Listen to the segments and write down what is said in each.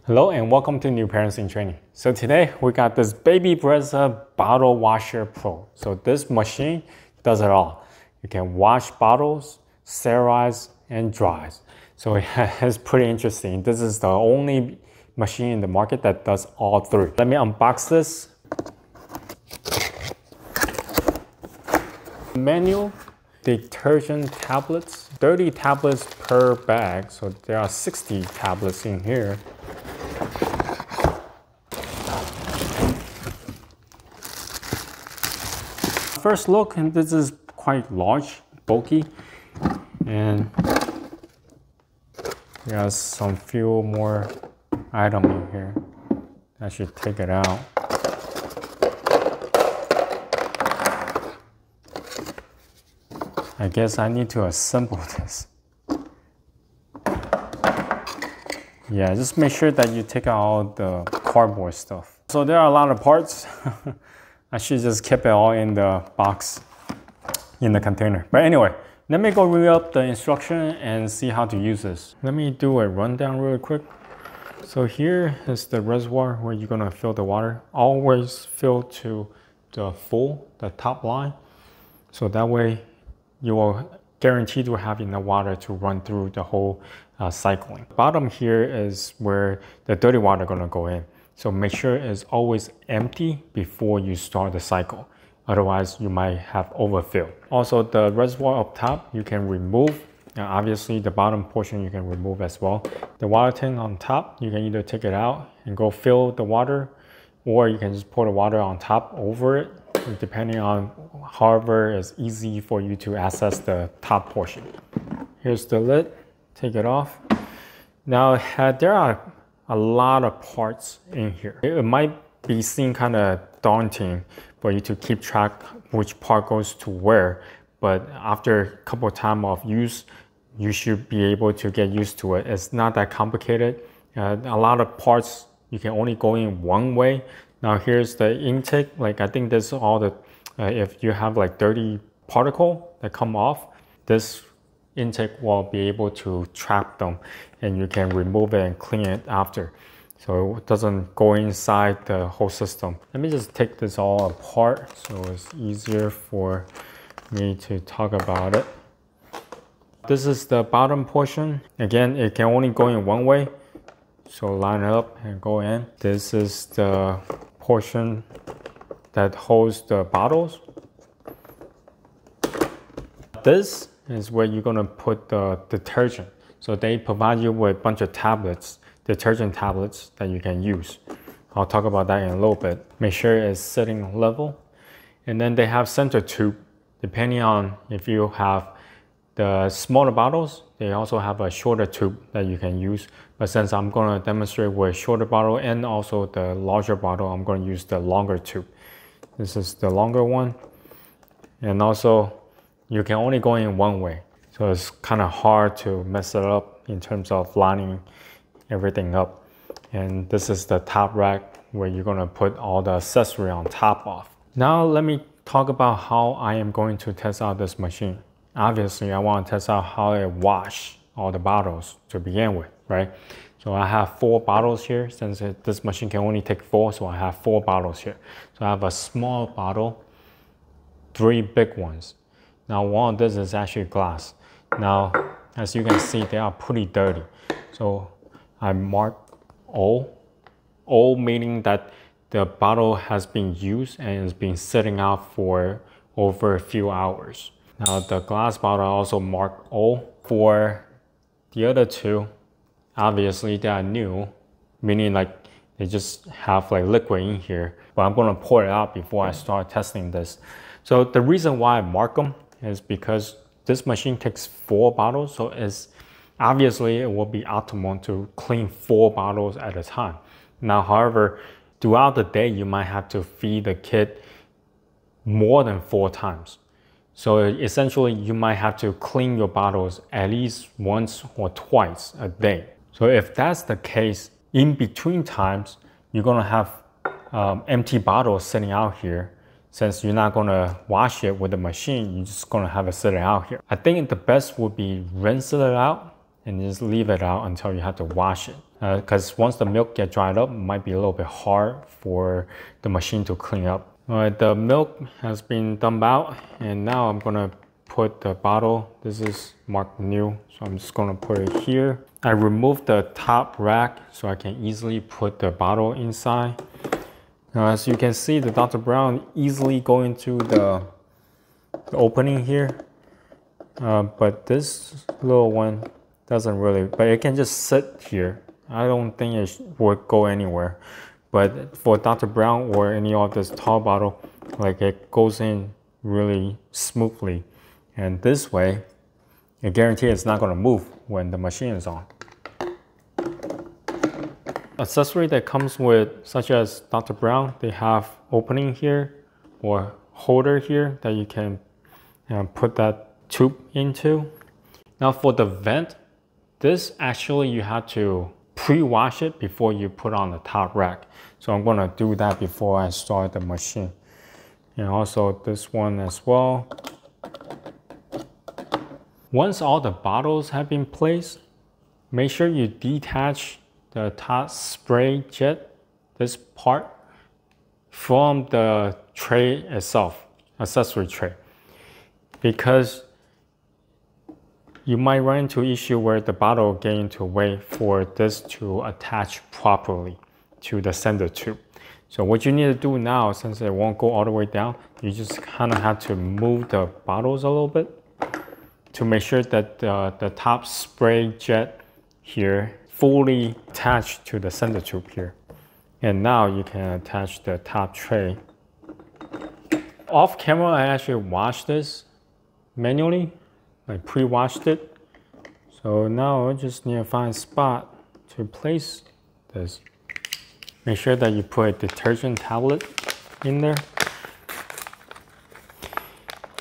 Hello and welcome to New Parents in Training. So today we got this baby Brezza bottle washer pro. So this machine does it all. You can wash bottles, sterilize, and dry. So it's pretty interesting. This is the only machine in the market that does all three. Let me unbox this. Manual detergent tablets, 30 tablets per bag. So there are 60 tablets in here. First look, and this is quite large, bulky, and there's some few more items in here. I should take it out. I guess I need to assemble this. Yeah, just make sure that you take out all the cardboard stuff. So there are a lot of parts. I should just keep it all in the box, in the container. But anyway, let me go read up the instruction and see how to use this. Let me do a rundown real quick. So here is the reservoir where you're gonna fill the water. Always fill to the full, the top line. So that way you will guaranteed to have enough water to run through the whole cycling. Bottom here is where the dirty water gonna go in. So make sure it's always empty before you start the cycle. Otherwise, you might have overfill. Also, the reservoir up top, you can remove. Now, obviously, the bottom portion you can remove as well. The water tank on top, you can either take it out and go fill the water, or you can just pour the water on top over it, depending on however is easy for you to access the top portion. Here's the lid, take it off. Now, there are a lot of parts in here. It might be seen kind of daunting for you to keep track which part goes to where, but after a couple of times of use, you should be able to get used to it. It's not that complicated. A lot of parts you can only go in one way. Now here's the intake. Like I think this is all the, if you have like dirty particle that come off, this intake will be able to trap them and you can remove it and clean it after. So it doesn't go inside the whole system. Let me just take this all apart so it's easier for me to talk about it. This is the bottom portion. Again, it can only go in one way. So line it up and go in. This is the portion that holds the bottles. This is where you're gonna put the detergent. So they provide you with a bunch of tablets, detergent tablets that you can use. I'll talk about that in a little bit. Make sure it's sitting level. And then they have center tube. Depending on if you have the smaller bottles, they also have a shorter tube that you can use. But since I'm gonna demonstrate with shorter bottle and also the larger bottle, I'm gonna use the longer tube. This is the longer one. And also, you can only go in one way. So it's kind of hard to mess it up in terms of lining everything up. And this is the top rack where you're gonna put all the accessory on top of. Now let me talk about how I am going to test out this machine. Obviously, I want to test out how it washes all the bottles to begin with, right? So I have 4 bottles here since this machine can only take 4, so I have 4 bottles here. So I have a small bottle, 3 big ones. Now one of this is actually glass. Now, as you can see, they are pretty dirty. So I mark O. O meaning that the bottle has been used and is been sitting out for over a few hours. Now the glass bottle also mark O. For the other 2, obviously they are new, meaning like they just have like liquid in here, but I'm gonna pour it out before I start testing this. So the reason why I mark them is because this machine takes 4 bottles, so it's obviously it will be optimal to clean 4 bottles at a time. Now, however, throughout the day, you might have to feed the kid more than 4 times. So essentially, you might have to clean your bottles at least once or twice a day. So if that's the case, in between times, you're gonna have empty bottles sitting out here. Since you're not gonna wash it with the machine, you're just gonna have it sitting out here. I think the best would be rinse it out and just leave it out until you have to wash it. because once the milk get dried up, it might be a little bit hard for the machine to clean up. All right, the milk has been dumped out, and now I'm gonna put the bottle. This is marked new, so I'm just gonna put it here. I removed the top rack so I can easily put the bottle inside. Now, as you can see, the Dr. Brown easily go into the opening here, but this little one doesn't really, but it can just sit here. I don't think it would go anywhere. But for Dr. Brown or any of this tall bottle, like it goes in really smoothly. And this way, I guarantee it's not gonna move when the machine is on. Accessory that comes with, such as Dr. Brown, they have opening here or holder here that you can put that tube into. Now for the vent, this actually you have to pre-wash it before you put on the top rack. So I'm gonna do that before I start the machine. And also this one as well. Once all the bottles have been placed, make sure you detach the top spray jet, this part, from the tray itself, accessory tray. Because you might run into issue where the bottle get into way for this to attach properly to the sender tube. So what you need to do now, since it won't go all the way down, you just kind of have to move the bottles a little bit to make sure that the top spray jet here fully attached to the sender tube here. And now you can attach the top tray. Off camera, I actually washed this manually. I pre-washed it. So now I just need to find a spot to place this. Make sure that you put a detergent tablet in there.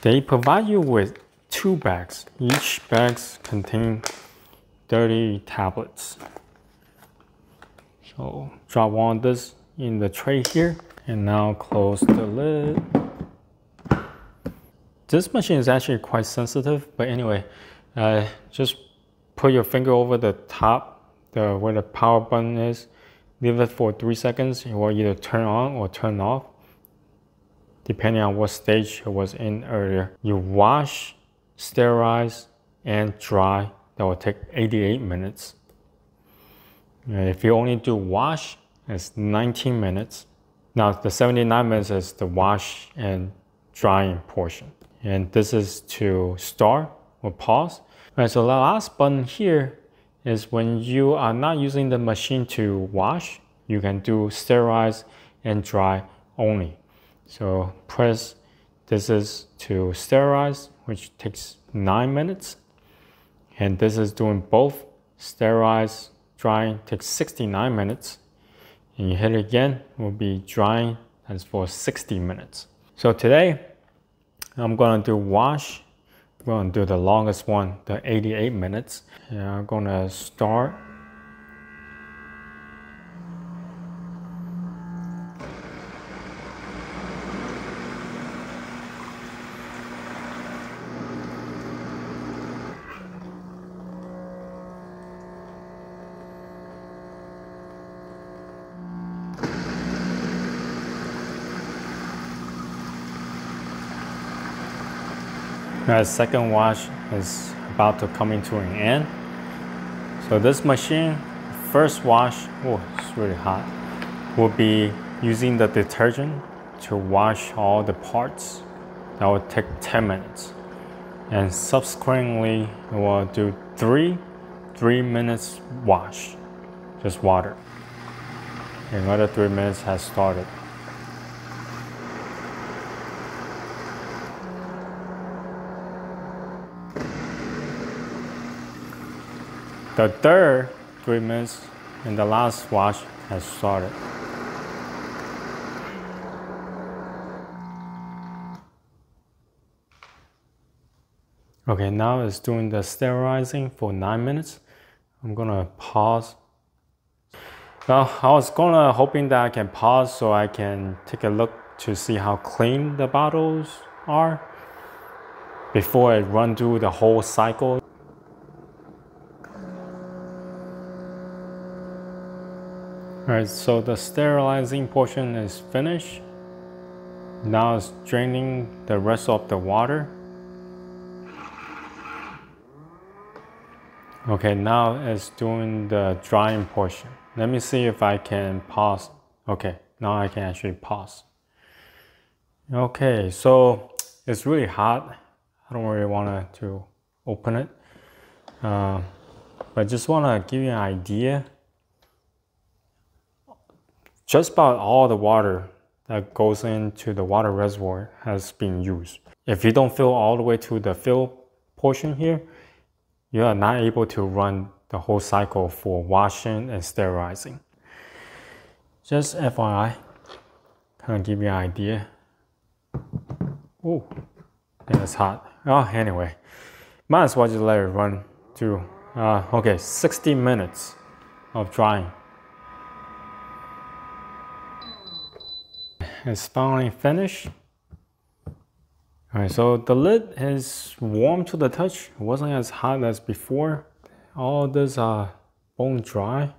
They provide you with 2 bags. Each bag contains 30 tablets. So drop one of this in the tray here, and now close the lid. This machine is actually quite sensitive, but anyway, just put your finger over the top, where the power button is. Leave it for 3 seconds. It will either turn on or turn off, depending on what stage it was in earlier. You wash, sterilize, and dry. That will take 88 minutes. And if you only do wash, it's 19 minutes. Now the 79 minutes is the wash and drying portion. And this is to start or pause. All right, so the last button here is when you are not using the machine to wash, you can do sterilize and dry only. So press, this is to sterilize, which takes 9 minutes. And this is doing both, sterilize, drying, takes 69 minutes. And you hit it again, it will be drying, that's for 60 minutes. So today, I'm gonna do wash. I'm gonna do the longest one, the 88 minutes. And I'm gonna start. The second wash is about to come into an end. So this machine, first wash, oh, it's really hot, will be using the detergent to wash all the parts. That will take 10 minutes. And subsequently, it will do 3 minutes wash, just water. Another 3 minutes has started. The third 3 minutes and the last wash has started. Okay, now it's doing the sterilizing for 9 minutes. I'm gonna pause. Well, I was hoping that I can pause so I can take a look to see how clean the bottles are before I run through the whole cycle. Alright, so the sterilizing portion is finished. Now it's draining the rest of the water. Okay, now it's doing the drying portion. Let me see if I can pause. Okay, now I can actually pause. Okay, so it's really hot. I don't really want to open it. But just want to give you an idea. Just about all the water that goes into the water reservoir has been used. If you don't fill all the way to the fill portion here, you are not able to run the whole cycle for washing and sterilizing. Just FYI, kind of give you an idea. Oh, yeah, it's hot. Oh, anyway, might as well just let it run too. Okay, 60 minutes of drying. It's finally finished. All right, so the lid is warm to the touch. It wasn't as hot as before. All this are bone dry.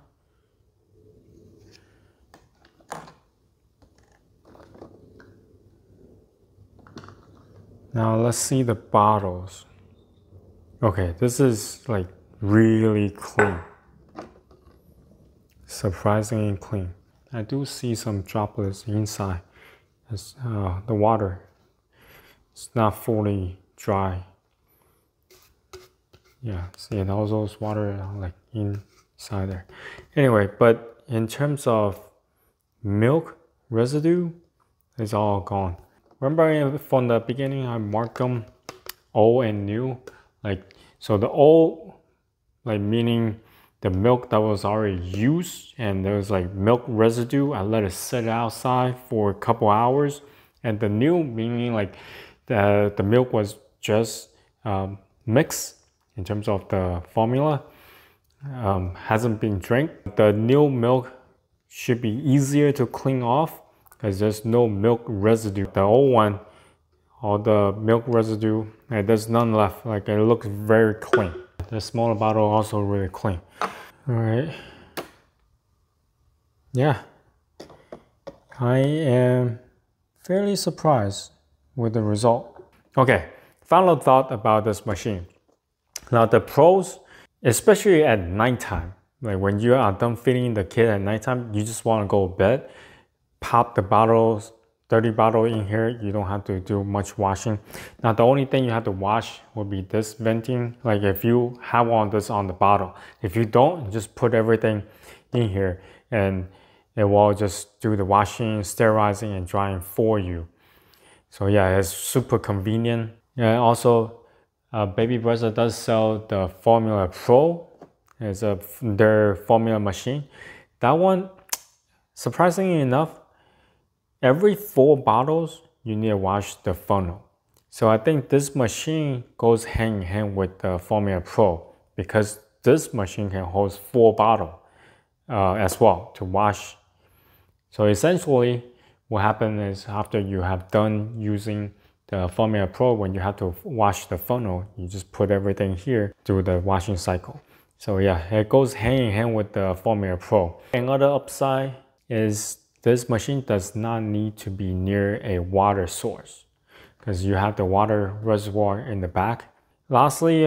Now let's see the bottles. Okay, this is like really clean. Surprisingly clean. I do see some droplets inside. It's, the water, it's not fully dry. Yeah, see, and all those water like inside there. Anyway, but in terms of milk residue, it's all gone. Remember from the beginning, I marked them old and new. Like, so the old, like meaning the milk that was already used and there was like milk residue, I let it sit outside for a couple hours. And the new, meaning like the milk was just mixed in terms of the formula, hasn't been drank. The new milk should be easier to clean off because there's no milk residue. The old one, all the milk residue, there's none left. Like, it looks very clean. The smaller bottle also really clean. All right. Yeah. I am fairly surprised with the result. Okay, final thought about this machine. Now the pros, especially at nighttime, like when you are done feeding the kid at nighttime, you just want to go to bed, pop the bottles, dirty bottle in here. You don't have to do much washing. Now the only thing you have to wash will be this venting. Like if you have one of this on the bottle, if you don't, just put everything in here and it will just do the washing, sterilizing, and drying for you. So yeah, it's super convenient. Yeah, also Baby Brezza does sell the Formula Pro. It's their formula machine. That one, surprisingly enough, every 4 bottles, you need to wash the funnel. So I think this machine goes hand in hand with the Formula Pro because this machine can hold 4 bottles as well to wash. So essentially, what happens is after you have done using the Formula Pro, when you have to wash the funnel, you just put everything here through the washing cycle. So yeah, it goes hand in hand with the Formula Pro. Another upside is this machine does not need to be near a water source because you have the water reservoir in the back. Lastly,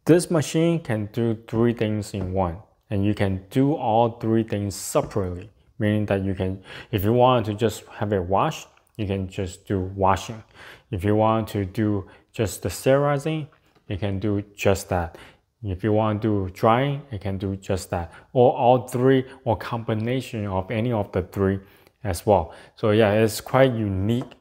this machine can do 3 things in one, and you can do all 3 things separately, meaning that you can, if you want to just have it washed, you can just do washing. If you want to do just the sterilizing, you can do just that. If you want to do drying, you can do just that. Or all 3 or combination of any of the 3 as well. So yeah, it's quite unique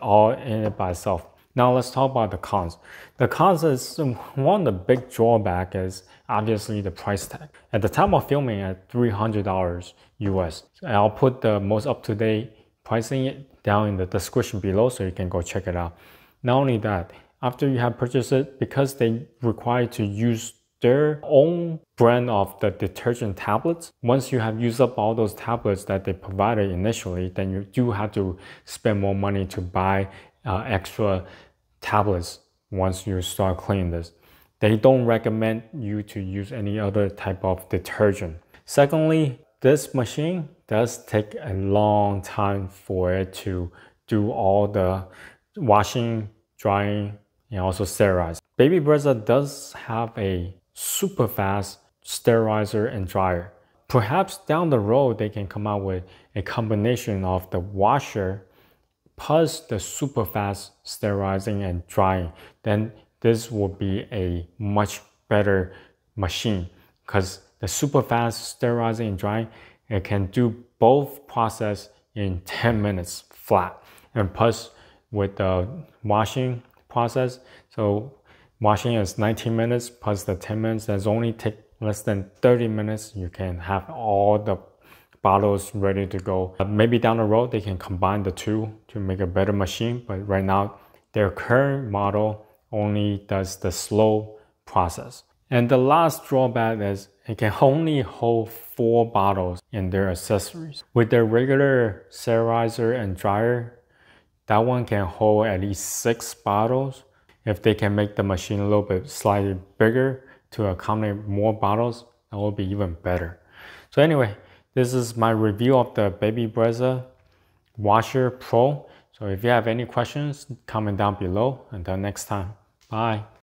all in it by itself. Now let's talk about the cons. The cons is one of the big drawback is obviously the price tag. At the time of filming at $300 US. I'll put the most up-to-date pricing down in the description below so you can go check it out. Not only that, after you have purchased it, because they require to use their own brand of the detergent tablets, once you have used up all those tablets that they provided initially, then you do have to spend more money to buy extra tablets once you start cleaning this. They don't recommend you to use any other type of detergent. Secondly, this machine does take a long time for it to do all the washing, drying, and also sterilize. Baby Brezza does have a super fast sterilizer and dryer. Perhaps down the road they can come out with a combination of the washer plus the super fast sterilizing and drying. Then this will be a much better machine, because the super fast sterilizing and drying, it can do both process in 10 minutes flat. And plus with the washing process, so washing is 19 minutes plus the 10 minutes, that's only take less than 30 minutes. You can have all the bottles ready to go. Maybe down the road they can combine the two to make a better machine, but right now their current model only does the slow process. And the last drawback is it can only hold 4 bottles in their accessories. With their regular sterilizer and dryer, that one can hold at least 6 bottles. If they can make the machine a little bit slightly bigger to accommodate more bottles, that will be even better. So anyway, this is my review of the Baby Brezza Washer Pro. So if you have any questions, comment down below. Until next time, bye.